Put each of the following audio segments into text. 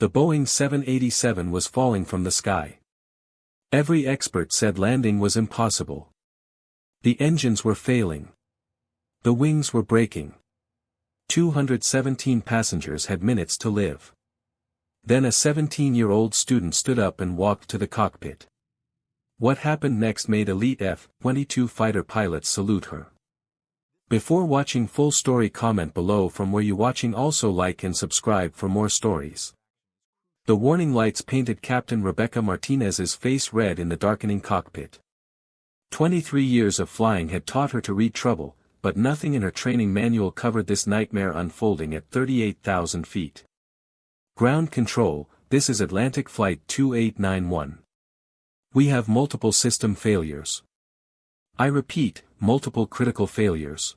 The Boeing 787 was falling from the sky. Every expert said landing was impossible. The engines were failing. The wings were breaking. 217 passengers had minutes to live. Then a 17-year-old student stood up and walked to the cockpit. What happened next made elite F-22 fighter pilots salute her. Before watching full story, comment below from where you watching. Also like and subscribe for more stories. The warning lights painted Captain Rebecca Martinez's face red in the darkening cockpit. 23 years of flying had taught her to read trouble, but nothing in her training manual covered this nightmare unfolding at 38,000 feet. Ground control, this is Atlantic Flight 2891. We have multiple system failures. I repeat, multiple critical failures.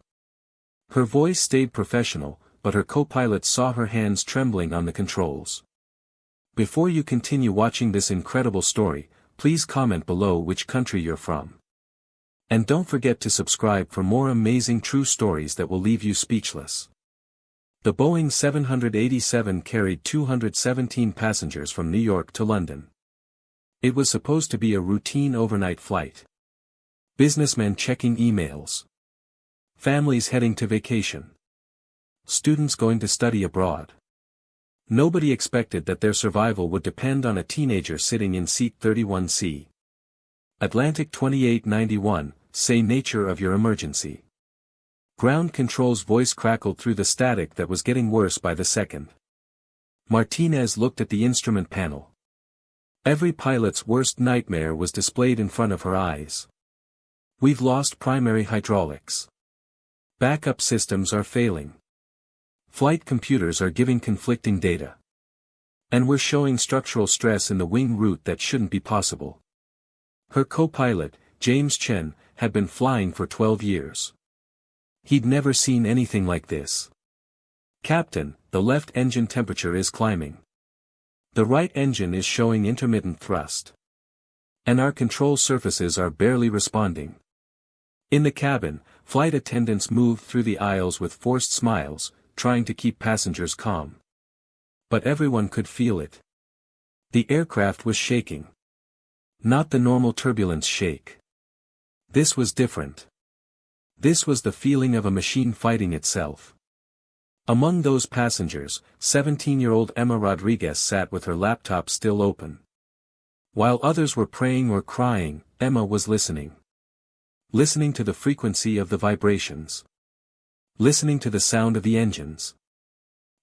Her voice stayed professional, but her co-pilot saw her hands trembling on the controls. Before you continue watching this incredible story, please comment below which country you're from. And don't forget to subscribe for more amazing true stories that will leave you speechless. The Boeing 787 carried 217 passengers from New York to London. It was supposed to be a routine overnight flight. Businessmen checking emails. Families heading to vacation. Students going to study abroad. Nobody expected that their survival would depend on a teenager sitting in seat 31C. Atlantic 2891, say nature of your emergency. Ground control's voice crackled through the static that was getting worse by the second. Martinez looked at the instrument panel. Every pilot's worst nightmare was displayed in front of her eyes. We've lost primary hydraulics. Backup systems are failing. Flight computers are giving conflicting data. And we're showing structural stress in the wing route that shouldn't be possible. Her co-pilot, James Chen, had been flying for 12 years. He'd never seen anything like this. Captain, the left engine temperature is climbing. The right engine is showing intermittent thrust. And our control surfaces are barely responding. In the cabin, flight attendants moved through the aisles with forced smiles, trying to keep passengers calm. But everyone could feel it. The aircraft was shaking. Not the normal turbulence shake. This was different. This was the feeling of a machine fighting itself. Among those passengers, 17-year-old Emma Rodriguez sat with her laptop still open. While others were praying or crying, Emma was listening. Listening to the frequency of the vibrations. Listening to the sound of the engines.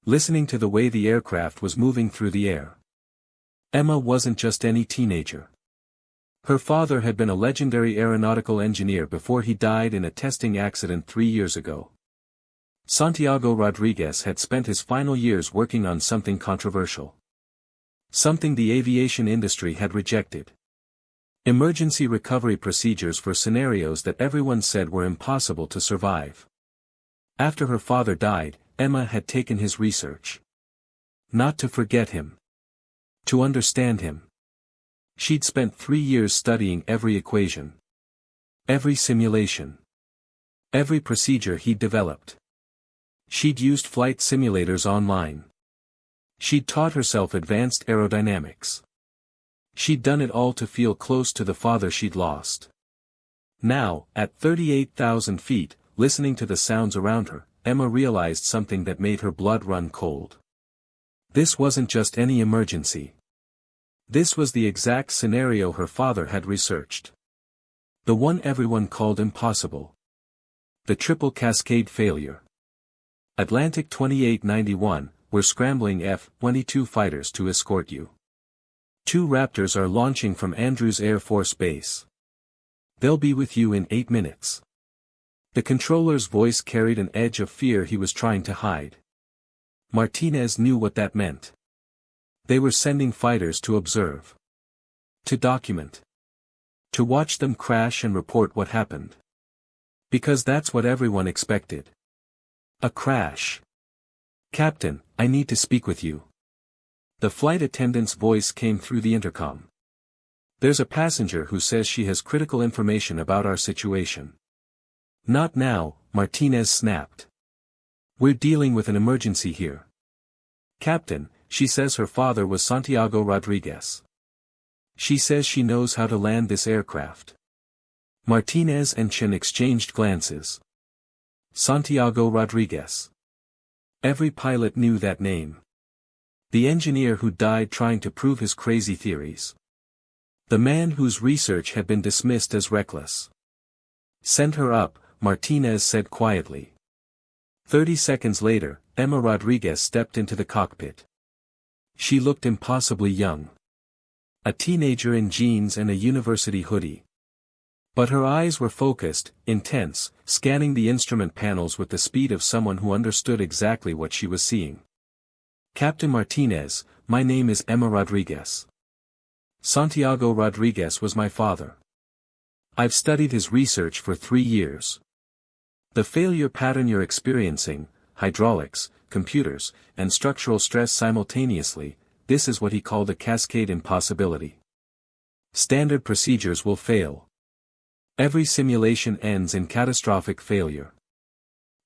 Listening to the way the aircraft was moving through the air. Emma wasn't just any teenager. Her father had been a legendary aeronautical engineer before he died in a testing accident 3 years ago. Santiago Rodriguez had spent his final years working on something controversial. Something the aviation industry had rejected. Emergency recovery procedures for scenarios that everyone said were impossible to survive. After her father died, Emma had taken his research. Not to forget him. To understand him. She'd spent 3 years studying every equation. Every simulation. Every procedure he'd developed. She'd used flight simulators online. She'd taught herself advanced aerodynamics. She'd done it all to feel close to the father she'd lost. Now, at 38,000 feet, listening to the sounds around her, Emma realized something that made her blood run cold. This wasn't just any emergency. This was the exact scenario her father had researched. The one everyone called impossible. The triple cascade failure. Atlantic 2891, we're scrambling F-22 fighters to escort you. 2 Raptors are launching from Andrews Air Force Base. They'll be with you in 8 minutes. The controller's voice carried an edge of fear he was trying to hide. Martinez knew what that meant. They were sending fighters to observe. To document. To watch them crash and report what happened. Because that's what everyone expected. A crash. Captain, I need to speak with you. The flight attendant's voice came through the intercom. There's a passenger who says she has critical information about our situation. Not now, Martinez snapped. We're dealing with an emergency here. Captain, She says her father was Santiago Rodriguez. She says she knows how to land this aircraft. Martinez and Chen exchanged glances. Santiago Rodriguez. Every pilot knew that name. The engineer who died trying to prove his crazy theories. The man whose research had been dismissed as reckless. Send her up, Martinez said quietly. 30 seconds later, Emma Rodriguez stepped into the cockpit. She looked impossibly young. A teenager in jeans and a university hoodie. But her eyes were focused, intense, scanning the instrument panels with the speed of someone who understood exactly what she was seeing. Captain Martinez, my name is Emma Rodriguez. Santiago Rodriguez was my father. I've studied his research for 3 years. The failure pattern you're experiencing, hydraulics, computers, and structural stress simultaneously, this is what he called a cascade impossibility. Standard procedures will fail. Every simulation ends in catastrophic failure.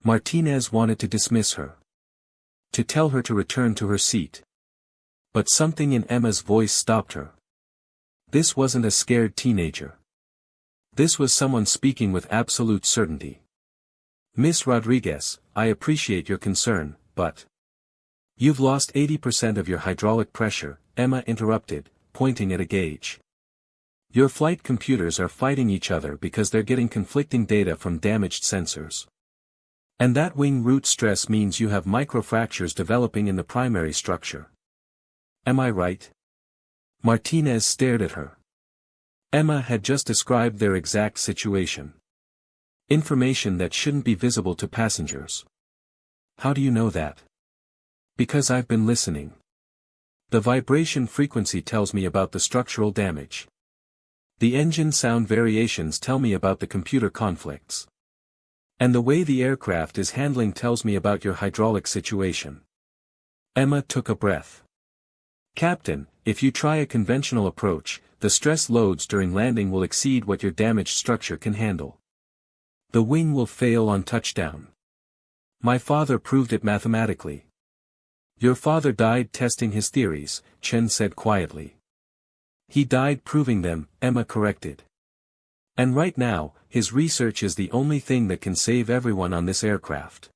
Martinez wanted to dismiss her. To tell her to return to her seat. But something in Emma's voice stopped her. This wasn't a scared teenager. This was someone speaking with absolute certainty. Miss Rodriguez, I appreciate your concern, but... You've lost 80% of your hydraulic pressure, Emma interrupted, pointing at a gauge. Your flight computers are fighting each other because they're getting conflicting data from damaged sensors. And that wing root stress means you have microfractures developing in the primary structure. Am I right? Martinez stared at her. Emma had just described their exact situation. Information that shouldn't be visible to passengers. How do you know that? Because I've been listening. The vibration frequency tells me about the structural damage. The engine sound variations tell me about the computer conflicts. And the way the aircraft is handling tells me about your hydraulic situation. Emma took a breath. Captain, if you try a conventional approach, the stress loads during landing will exceed what your damaged structure can handle. The wing will fail on touchdown. My father proved it mathematically. Your father died testing his theories, Chen said quietly. He died proving them, Emma corrected. And right now, his research is the only thing that can save everyone on this aircraft.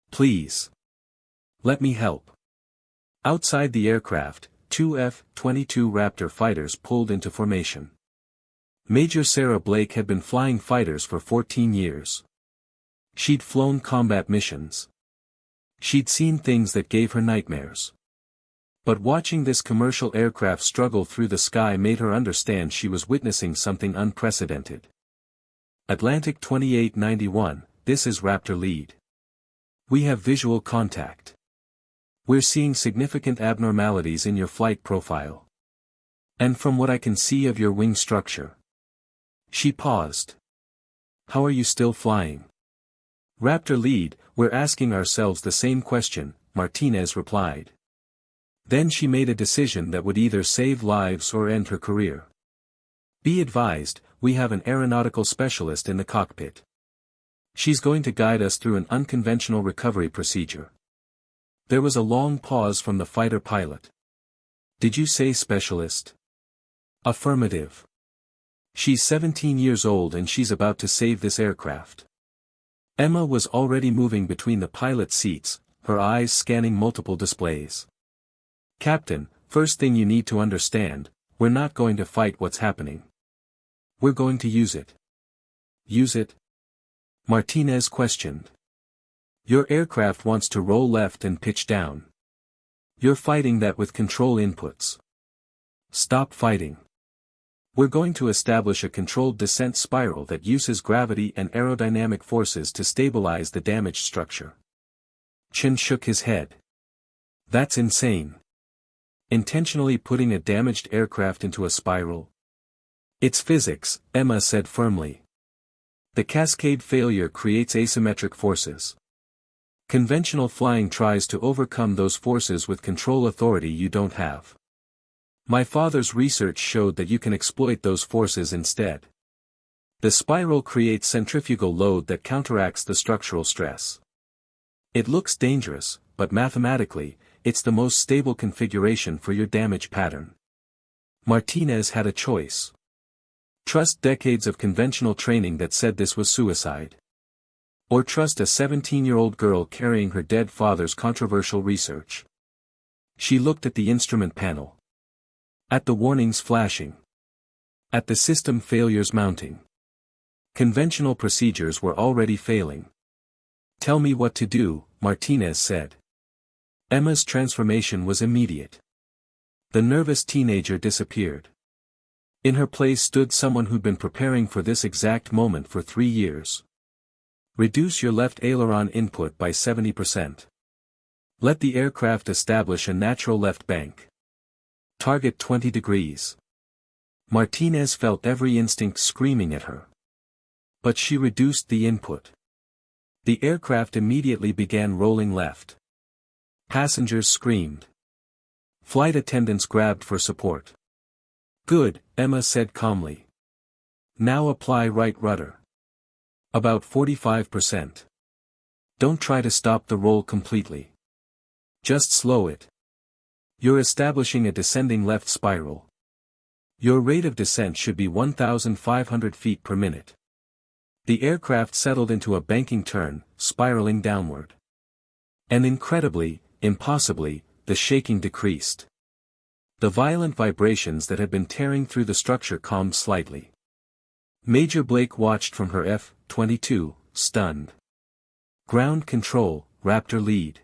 Please. Let me help. Outside the aircraft, 2 F-22 Raptor fighters pulled into formation. Major Sarah Blake had been flying fighters for 14 years. She'd flown combat missions. She'd seen things that gave her nightmares. But watching this commercial aircraft struggle through the sky made her understand she was witnessing something unprecedented. Atlantic 2891, this is Raptor Lead. We have visual contact. We're seeing significant abnormalities in your flight profile. And from what I can see of your wing structure. She paused. How are you still flying? Raptor Lead, we're asking ourselves the same question, Martinez replied. Then she made a decision that would either save lives or end her career. Be advised, we have an aeronautical specialist in the cockpit. She's going to guide us through an unconventional recovery procedure. There was a long pause from the fighter pilot. Did you say specialist? Affirmative. She's 17 years old and she's about to save this aircraft. Emma was already moving between the pilot seats, her eyes scanning multiple displays. Captain, first thing you need to understand, we're not going to fight what's happening. We're going to use it. Use it? Martinez questioned. Your aircraft wants to roll left and pitch down. You're fighting that with control inputs. Stop fighting. We're going to establish a controlled descent spiral that uses gravity and aerodynamic forces to stabilize the damaged structure. Chen shook his head. That's insane. Intentionally putting a damaged aircraft into a spiral? It's physics, Emma said firmly. The cascade failure creates asymmetric forces. Conventional flying tries to overcome those forces with control authority you don't have. My father's research showed that you can exploit those forces instead. The spiral creates centrifugal load that counteracts the structural stress. It looks dangerous, but mathematically, It's the most stable configuration for your damage pattern. Martinez had a choice. Trust decades of conventional training that said this was suicide. Or trust a 17-year-old girl carrying her dead father's controversial research. She looked at the instrument panel. At the warnings flashing. At the system failures mounting. Conventional procedures were already failing. "Tell me what to do," Martinez said. Emma's transformation was immediate. The nervous teenager disappeared. In her place stood someone who'd been preparing for this exact moment for 3 years. Reduce your left aileron input by 70%. Let the aircraft establish a natural left bank. Target 20 degrees. Martinez felt every instinct screaming at her. But she reduced the input. The aircraft immediately began rolling left. Passengers screamed. Flight attendants grabbed for support. "Good," Emma said calmly. "Now apply right rudder. About 45%. Don't try to stop the roll completely. Just slow it. You're establishing a descending left spiral. Your rate of descent should be 1,500 feet per minute." The aircraft settled into a banking turn, spiraling downward. And incredibly, impossibly, the shaking decreased. The violent vibrations that had been tearing through the structure calmed slightly. Major Blake watched from her F-22, stunned. "Ground control, Raptor lead.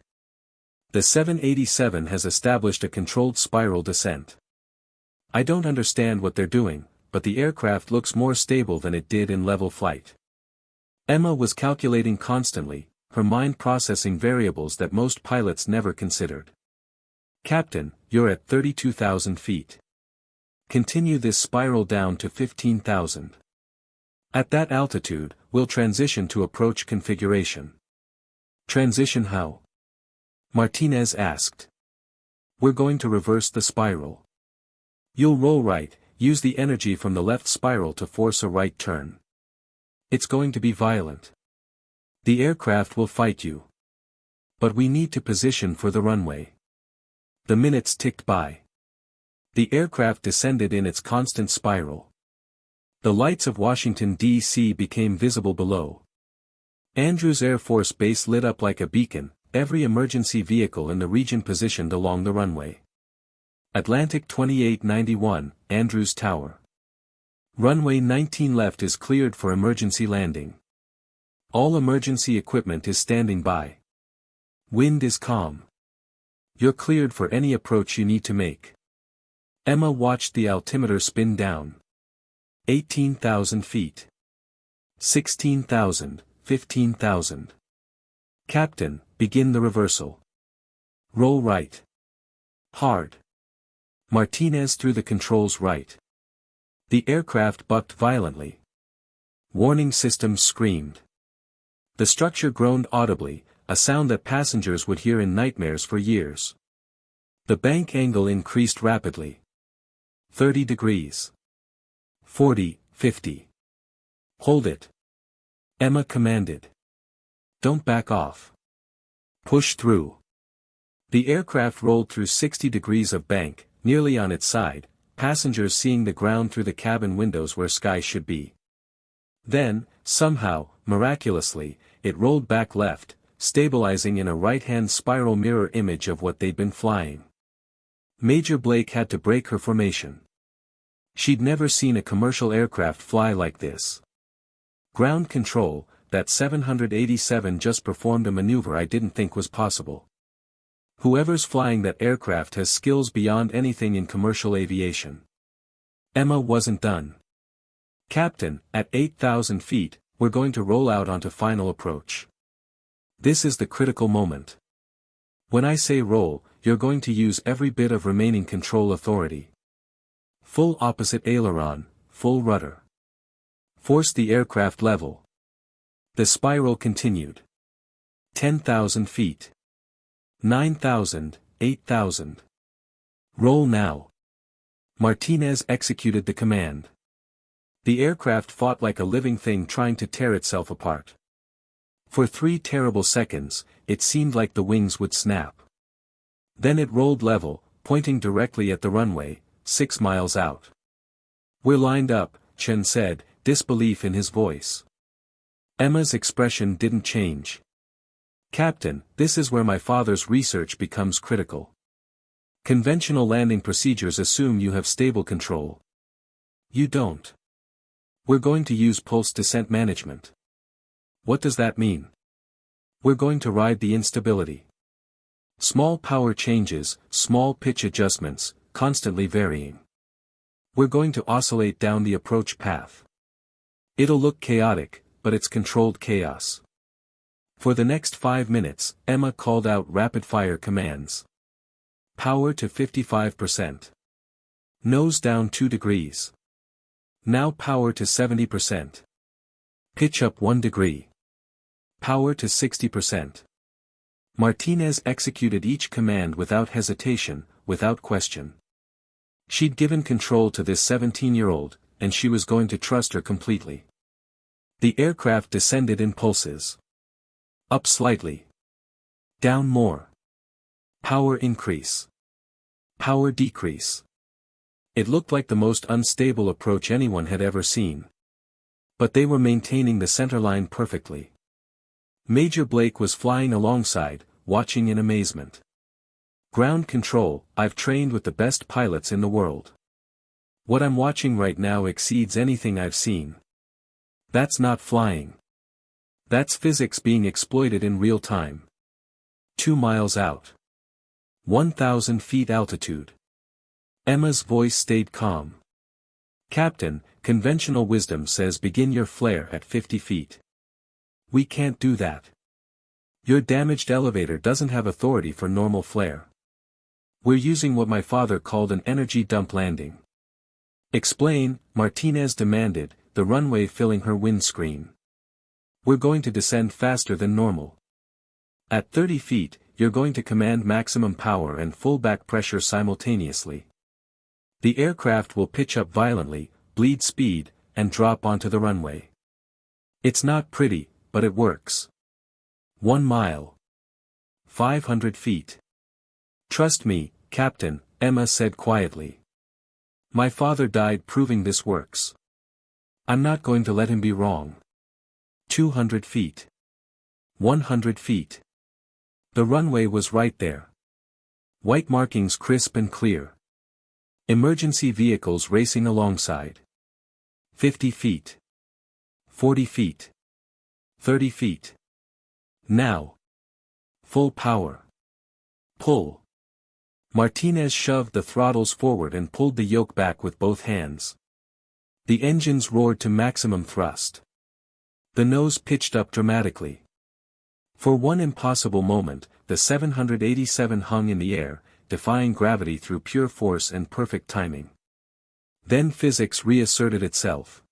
The 787 has established a controlled spiral descent. I don't understand what they're doing, but the aircraft looks more stable than it did in level flight." Emma was calculating constantly, her mind processing variables that most pilots never considered. "Captain, you're at 32,000 feet. Continue this spiral down to 15,000. At that altitude, we'll transition to approach configuration." "Transition how?" Martinez asked. "We're going to reverse the spiral. You'll roll right, use the energy from the left spiral to force a right turn. It's going to be violent. The aircraft will fight you. But we need to position for the runway." The minutes ticked by. The aircraft descended in its constant spiral. The lights of Washington, D.C. became visible below. Andrews Air Force Base lit up like a beacon, every emergency vehicle in the region positioned along the runway. Atlantic 2891, Andrews Tower. Runway 19 left is cleared for emergency landing. All emergency equipment is standing by. Wind is calm. You're cleared for any approach you need to make. Emma watched the altimeter spin down. 18,000 feet. 16,000, 15,000. "Captain, begin the reversal. Roll right. Hard." Martinez threw the controls right. The aircraft bucked violently. Warning systems screamed. The structure groaned audibly, a sound that passengers would hear in nightmares for years. The bank angle increased rapidly. 30 degrees. 40, 50. "Hold it." Emma commanded. "Don't back off. Push through." The aircraft rolled through 60 degrees of bank, nearly on its side, passengers seeing the ground through the cabin windows where sky should be. Then, somehow, miraculously, it rolled back left, stabilizing in a right-hand spiral mirror image of what they'd been flying. Major Blake had to break her formation. She'd never seen a commercial aircraft fly like this. "Ground control, that 787 just performed a maneuver I didn't think was possible. Whoever's flying that aircraft has skills beyond anything in commercial aviation." Emma wasn't done. "Captain, at 8,000 feet, we're going to roll out onto final approach. This is the critical moment. When I say roll, you're going to use every bit of remaining control authority. Full opposite aileron, full rudder. Force the aircraft level." The spiral continued. 10,000 feet. 9,000, 8,000. "Roll now." Martinez executed the command. The aircraft fought like a living thing trying to tear itself apart. For 3 terrible seconds, it seemed like the wings would snap. Then it rolled level, pointing directly at the runway, 6 miles out. "We're lined up," Chen said, disbelief in his voice. Emma's expression didn't change. "Captain, this is where my father's research becomes critical. Conventional landing procedures assume you have stable control. You don't. We're going to use pulse descent management." "What does that mean?" "We're going to ride the instability. Small power changes, small pitch adjustments, constantly varying. We're going to oscillate down the approach path. It'll look chaotic, but it's controlled chaos." For the next 5 minutes, Emma called out rapid-fire commands. Power to 55%. Nose down 2 degrees. Now power to 70%. Pitch up 1 degree. Power to 60%. Martinez executed each command without hesitation, without question. She'd given control to this 17-year-old, and she was going to trust her completely. The aircraft descended in pulses. Up slightly. Down more. Power increase. Power decrease. It looked like the most unstable approach anyone had ever seen. But they were maintaining the centerline perfectly. Major Blake was flying alongside, watching in amazement. "Ground control, I've trained with the best pilots in the world. What I'm watching right now exceeds anything I've seen. That's not flying. That's physics being exploited in real time. 2 miles out. 1,000 feet altitude." Emma's voice stayed calm. "Captain, conventional wisdom says begin your flare at 50 feet. We can't do that. Your damaged elevator doesn't have authority for normal flare. We're using what my father called an energy dump landing." "Explain," Martinez demanded, the runway filling her windscreen. "We're going to descend faster than normal. At 30 feet, you're going to command maximum power and full back pressure simultaneously. The aircraft will pitch up violently, bleed speed, and drop onto the runway. It's not pretty, but it works. 1 mile. 500 feet. Trust me, Captain," Emma said quietly. "My father died proving this works. I'm not going to let him be wrong. 200 feet. 100 feet. The runway was right there. White markings crisp and clear. Emergency vehicles racing alongside. 50 feet. 40 feet. 30 feet. Now. Full power. Pull." Martinez shoved the throttles forward and pulled the yoke back with both hands. The engines roared to maximum thrust. The nose pitched up dramatically. For one impossible moment, the 787 hung in the air, defying gravity through pure force and perfect timing. Then physics reasserted itself.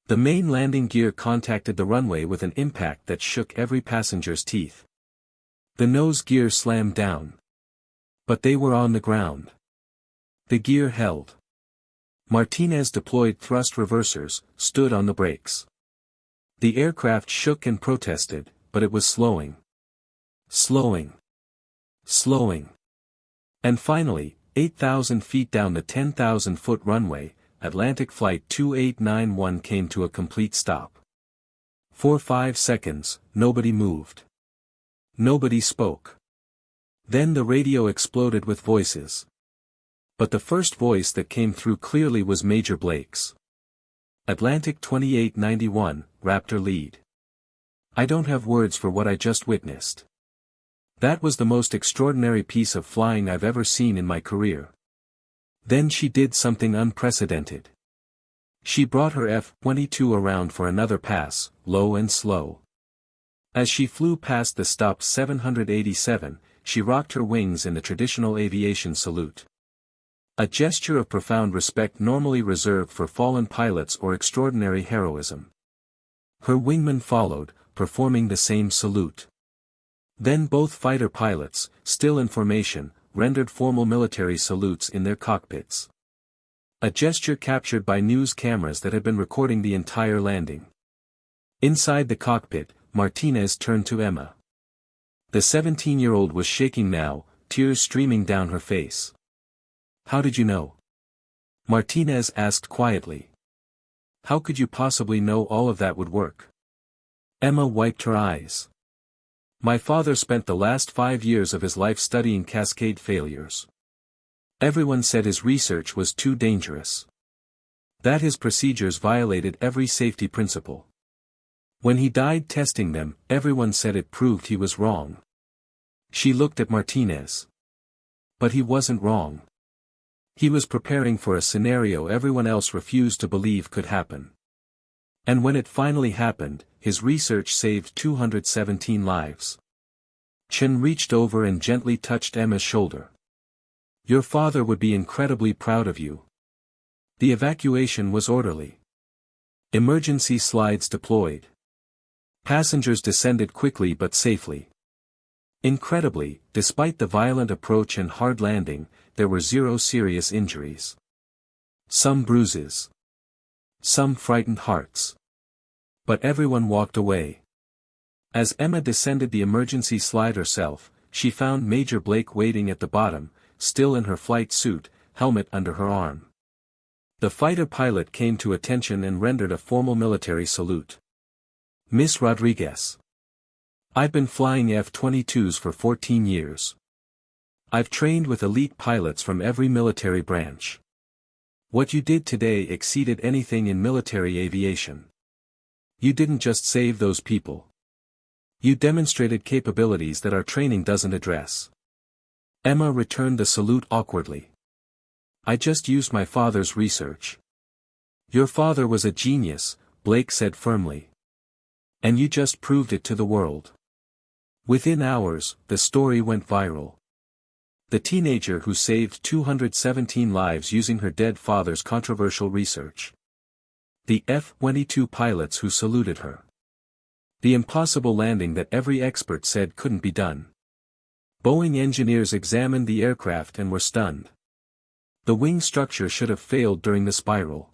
The main landing gear contacted the runway with an impact that shook every passenger's teeth. The nose gear slammed down. But they were on the ground. The gear held. Martinez deployed thrust reversers, stood on the brakes. The aircraft shook and protested, but it was slowing. Slowing. Slowing. And finally, 8,000 feet down the 10,000-foot runway, Atlantic Flight 2891 came to a complete stop. For 5 seconds, nobody moved. Nobody spoke. Then the radio exploded with voices. But the first voice that came through clearly was Major Blake's. "Atlantic 2891, Raptor lead. I don't have words for what I just witnessed. That was the most extraordinary piece of flying I've ever seen in my career." Then she did something unprecedented. She brought her F-22 around for another pass, low and slow. As she flew past the stopped 787, she rocked her wings in the traditional aviation salute. A gesture of profound respect normally reserved for fallen pilots or extraordinary heroism. Her wingman followed, performing the same salute. Then both fighter pilots, still in formation, rendered formal military salutes in their cockpits. A gesture captured by news cameras that had been recording the entire landing. Inside the cockpit, Martinez turned to Emma. The 17-year-old was shaking now, tears streaming down her face. "How did you know?" Martinez asked quietly. "How could you possibly know all of that would work?" Emma wiped her eyes. "My father spent the last 5 years of his life studying cascade failures. Everyone said his research was too dangerous. That his procedures violated every safety principle. When he died testing them, everyone said it proved he was wrong." She looked at Martinez. "But he wasn't wrong. He was preparing for a scenario everyone else refused to believe could happen. And when it finally happened, his research saved 217 lives." Chen reached over and gently touched Emma's shoulder. "Your father would be incredibly proud of you." The evacuation was orderly. Emergency slides deployed. Passengers descended quickly but safely. Incredibly, despite the violent approach and hard landing, there were 0 serious injuries. Some bruises. Some frightened hearts. But everyone walked away. As Emma descended the emergency slide herself, she found Major Blake waiting at the bottom, still in her flight suit, helmet under her arm. The fighter pilot came to attention and rendered a formal military salute. "Miss Rodriguez. I've been flying F-22s for 14 years. I've trained with elite pilots from every military branch. What you did today exceeded anything in military aviation. You didn't just save those people. You demonstrated capabilities that our training doesn't address." Emma returned the salute awkwardly. "I just used my father's research." "Your father was a genius," Blake said firmly. "And you just proved it to the world." Within hours, the story went viral. The teenager who saved 217 lives using her dead father's controversial research. The F-22 pilots who saluted her. The impossible landing that every expert said couldn't be done. Boeing engineers examined the aircraft and were stunned. The wing structure should have failed during the spiral.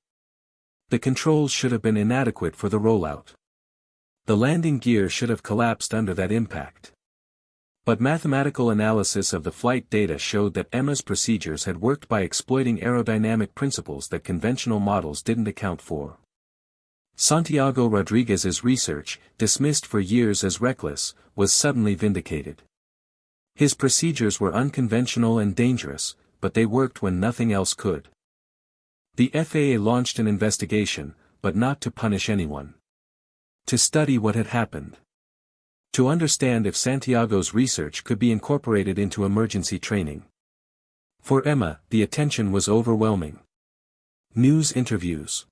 The controls should have been inadequate for the rollout. The landing gear should have collapsed under that impact. But mathematical analysis of the flight data showed that Emma's procedures had worked by exploiting aerodynamic principles that conventional models didn't account for. Santiago Rodriguez's research, dismissed for years as reckless, was suddenly vindicated. His procedures were unconventional and dangerous, but they worked when nothing else could. The FAA launched an investigation, but not to punish anyone. To study what had happened. To understand if Santiago's research could be incorporated into emergency training. For Emma, the attention was overwhelming. News interviews.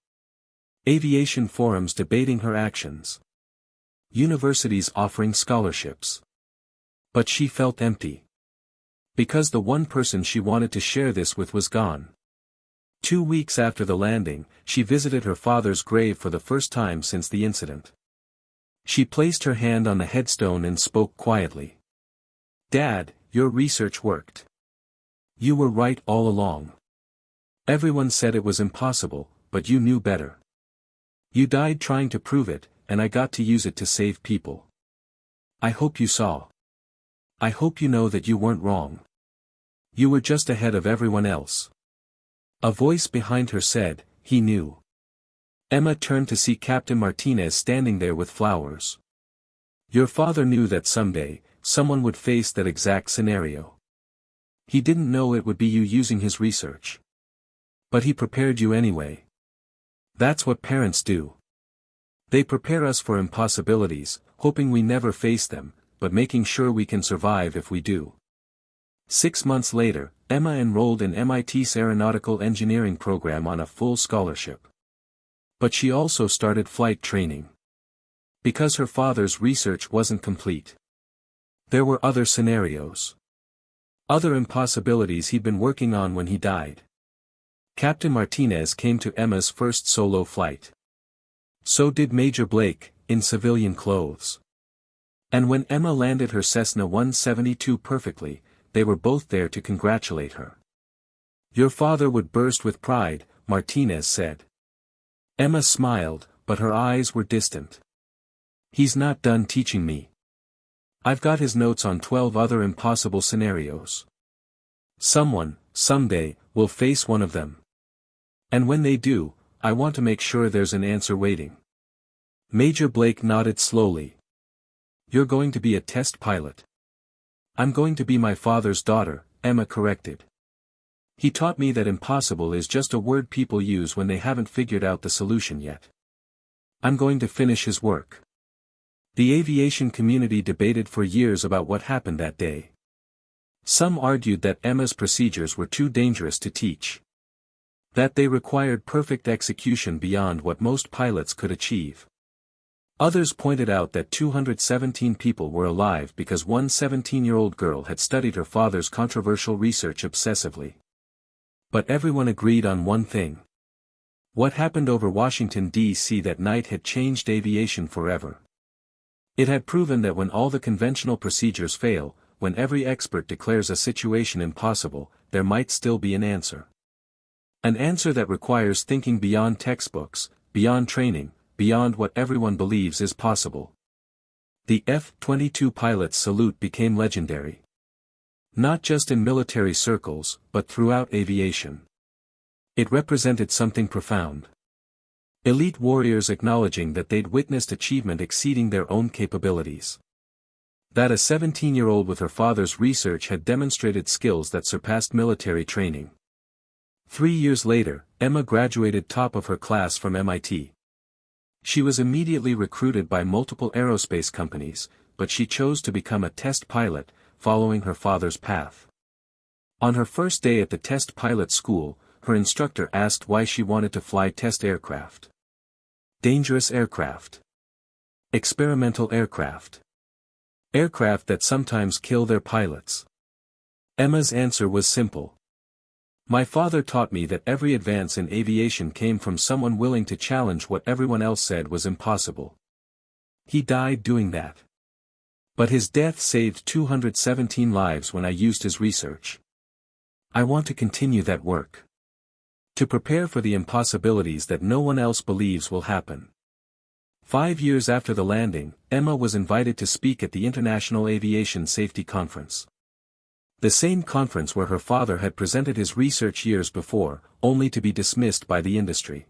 Aviation forums debating her actions. Universities offering scholarships. But she felt empty. Because the one person she wanted to share this with was gone. 2 weeks after the landing, she visited her father's grave for the first time since the incident. She placed her hand on the headstone and spoke quietly. "Dad, your research worked. You were right all along. Everyone said it was impossible, but you knew better. You died trying to prove it, and I got to use it to save people. I hope you saw. I hope you know that you weren't wrong. You were just ahead of everyone else." A voice behind her said, "He knew." Emma turned to see Captain Martinez standing there with flowers. "Your father knew that someday, someone would face that exact scenario. He didn't know it would be you using his research. But he prepared you anyway. That's what parents do. They prepare us for impossibilities, hoping we never face them, but making sure we can survive if we do." 6 months later, Emma enrolled in MIT's aeronautical engineering program on a full scholarship. But she also started flight training. Because her father's research wasn't complete. There were other scenarios. Other impossibilities he'd been working on when he died. Captain Martinez came to Emma's first solo flight. So did Major Blake, in civilian clothes. And when Emma landed her Cessna 172 perfectly, they were both there to congratulate her. "Your father would burst with pride," Martinez said. Emma smiled, but her eyes were distant. "He's not done teaching me. I've got his notes on 12 other impossible scenarios. Someone, someday, will face one of them. And when they do, I want to make sure there's an answer waiting. Major Blake nodded slowly. You're going to be a test pilot. I'm going to be my father's daughter, Emma corrected. He taught me that impossible is just a word people use when they haven't figured out the solution yet. I'm going to finish his work. The aviation community debated for years about what happened that day. Some argued that Emma's procedures were too dangerous to teach. That they required perfect execution beyond what most pilots could achieve. Others pointed out that 217 people were alive because one 17-year-old girl had studied her father's controversial research obsessively. But everyone agreed on one thing. What happened over Washington, D.C. that night had changed aviation forever. It had proven that when all the conventional procedures fail, when every expert declares a situation impossible, there might still be an answer. An answer that requires thinking beyond textbooks, beyond training, beyond what everyone believes is possible. The F-22 pilot's salute became legendary. Not just in military circles, but throughout aviation. It represented something profound. Elite warriors acknowledging that they'd witnessed achievement exceeding their own capabilities. That a 17-year-old with her father's research had demonstrated skills that surpassed military training. 3 years later, Emma graduated top of her class from MIT. She was immediately recruited by multiple aerospace companies, but she chose to become a test pilot, following her father's path. On her first day at the test pilot school, her instructor asked why she wanted to fly test aircraft. Dangerous aircraft. Experimental aircraft. Aircraft that sometimes kill their pilots. Emma's answer was simple. My father taught me that every advance in aviation came from someone willing to challenge what everyone else said was impossible. He died doing that. But his death saved 217 lives when I used his research. I want to continue that work. To prepare for the impossibilities that no one else believes will happen. 5 years after the landing, Emma was invited to speak at the International Aviation Safety Conference. The same conference where her father had presented his research years before, only to be dismissed by the industry.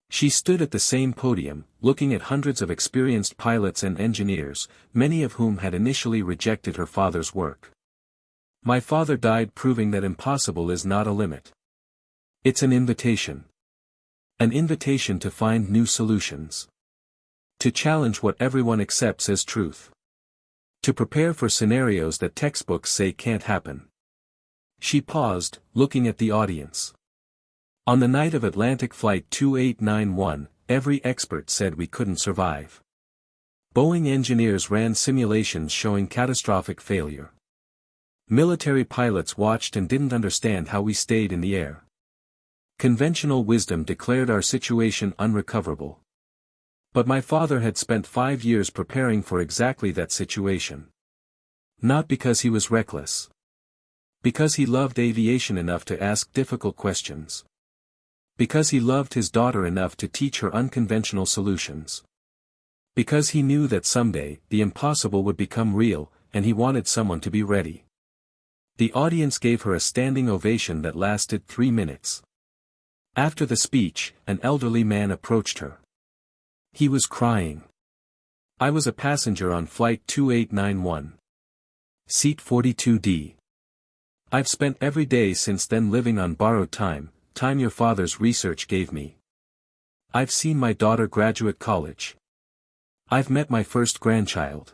She stood at the same podium, looking at hundreds of experienced pilots and engineers, many of whom had initially rejected her father's work. My father died proving that impossible is not a limit. It's an invitation. An invitation to find new solutions. To challenge what everyone accepts as truth. To prepare for scenarios that textbooks say can't happen. She paused, looking at the audience. On the night of Atlantic Flight 2891, every expert said we couldn't survive. Boeing engineers ran simulations showing catastrophic failure. Military pilots watched and didn't understand how we stayed in the air. Conventional wisdom declared our situation unrecoverable. But my father had spent 5 years preparing for exactly that situation. Not because he was reckless. Because he loved aviation enough to ask difficult questions. Because he loved his daughter enough to teach her unconventional solutions. Because he knew that someday, the impossible would become real, and he wanted someone to be ready. The audience gave her a standing ovation that lasted 3 minutes. After the speech, an elderly man approached her. He was crying. I was a passenger on Flight 2891. Seat 42D. I've spent every day since then living on borrowed time your father's research gave me. I've seen my daughter graduate college. I've met my first grandchild.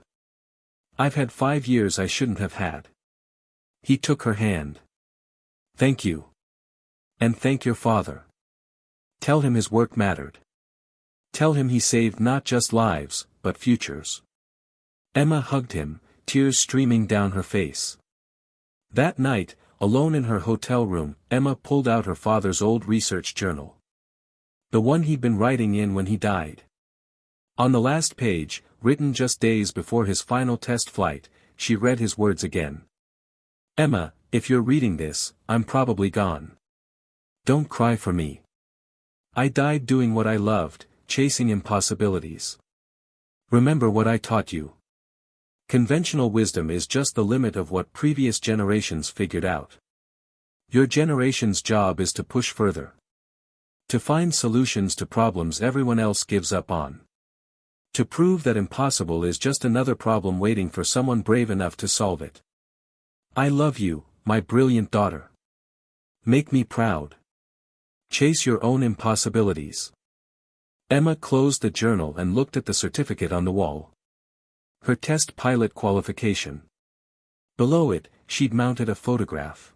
I've had 5 years I shouldn't have had. He took her hand. Thank you. And thank your father. Tell him his work mattered. Tell him he saved not just lives, but futures. Emma hugged him, tears streaming down her face. That night, alone in her hotel room, Emma pulled out her father's old research journal. The one he'd been writing in when he died. On the last page, written just days before his final test flight, she read his words again. Emma, if you're reading this, I'm probably gone. Don't cry for me. I died doing what I loved, chasing impossibilities. Remember what I taught you. Conventional wisdom is just the limit of what previous generations figured out. Your generation's job is to push further. To find solutions to problems everyone else gives up on. To prove that impossible is just another problem waiting for someone brave enough to solve it. I love you, my brilliant daughter. Make me proud. Chase your own impossibilities. Emma closed the journal and looked at the certificate on the wall. Her test pilot qualification. Below it, she'd mounted a photograph.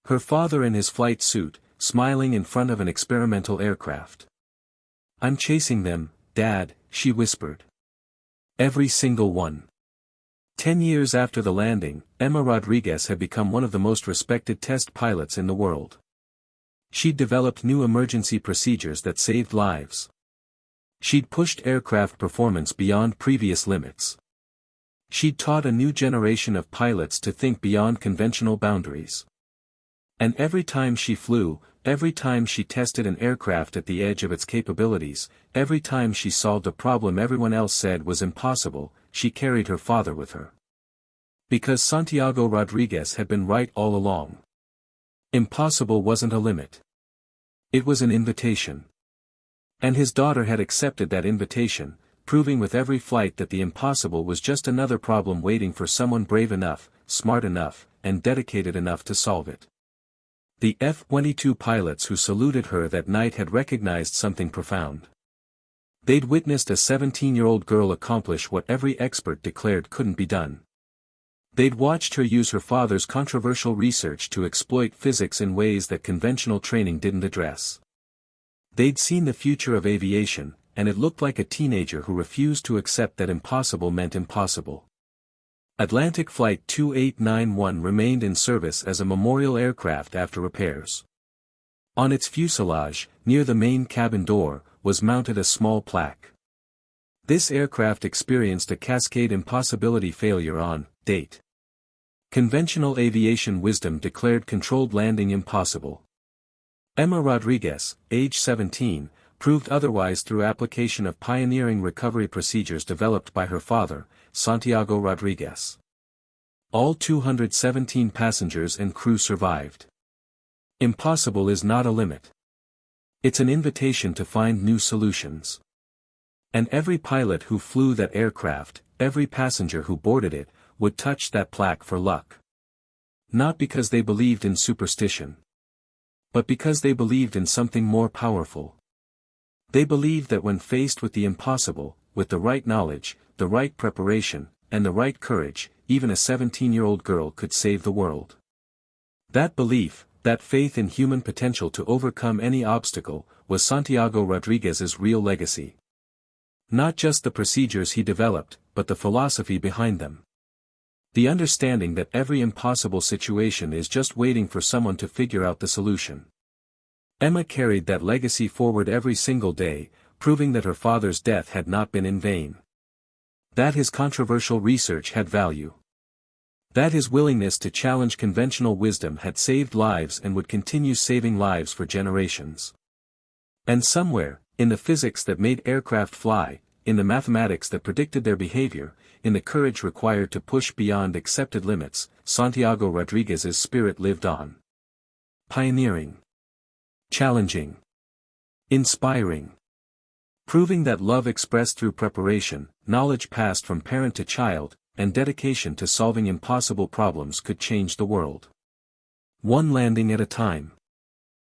Her father in his flight suit, smiling in front of an experimental aircraft. I'm chasing them, Dad, she whispered. Every single one. 10 years after the landing, Emma Rodriguez had become one of the most respected test pilots in the world. She'd developed new emergency procedures that saved lives. She'd pushed aircraft performance beyond previous limits. She'd taught a new generation of pilots to think beyond conventional boundaries. And every time she flew, every time she tested an aircraft at the edge of its capabilities, every time she solved a problem everyone else said was impossible, she carried her father with her. Because Santiago Rodriguez had been right all along. Impossible wasn't a limit. It was an invitation. And his daughter had accepted that invitation, proving with every flight that the impossible was just another problem waiting for someone brave enough, smart enough, and dedicated enough to solve it. The F-22 pilots who saluted her that night had recognized something profound. They'd witnessed a 17-year-old girl accomplish what every expert declared couldn't be done. They'd watched her use her father's controversial research to exploit physics in ways that conventional training didn't address. They'd seen the future of aviation, and it looked like a teenager who refused to accept that impossible meant impossible. Atlantic Flight 2891 remained in service as a memorial aircraft after repairs. On its fuselage, near the main cabin door, was mounted a small plaque. This aircraft experienced a cascade impossibility failure on date. Conventional aviation wisdom declared controlled landing impossible. Emma Rodriguez, age 17, proved otherwise through application of pioneering recovery procedures developed by her father, Santiago Rodriguez. All 217 passengers and crew survived. Impossible is not a limit. It's an invitation to find new solutions. And every pilot who flew that aircraft, every passenger who boarded it, would touch that plaque for luck. Not because they believed in superstition. But because they believed in something more powerful. They believed that when faced with the impossible, with the right knowledge, the right preparation, and the right courage, even a 17-year-old girl could save the world. That belief, that faith in human potential to overcome any obstacle, was Santiago Rodriguez's real legacy. Not just the procedures he developed, but the philosophy behind them. The understanding that every impossible situation is just waiting for someone to figure out the solution. Emma carried that legacy forward every single day, proving that her father's death had not been in vain. That his controversial research had value. That his willingness to challenge conventional wisdom had saved lives and would continue saving lives for generations. And somewhere, in the physics that made aircraft fly, in the mathematics that predicted their behavior, in the courage required to push beyond accepted limits, Santiago Rodriguez's spirit lived on. Pioneering. Challenging. Inspiring. Proving that love expressed through preparation, knowledge passed from parent to child, and dedication to solving impossible problems could change the world. One landing at a time.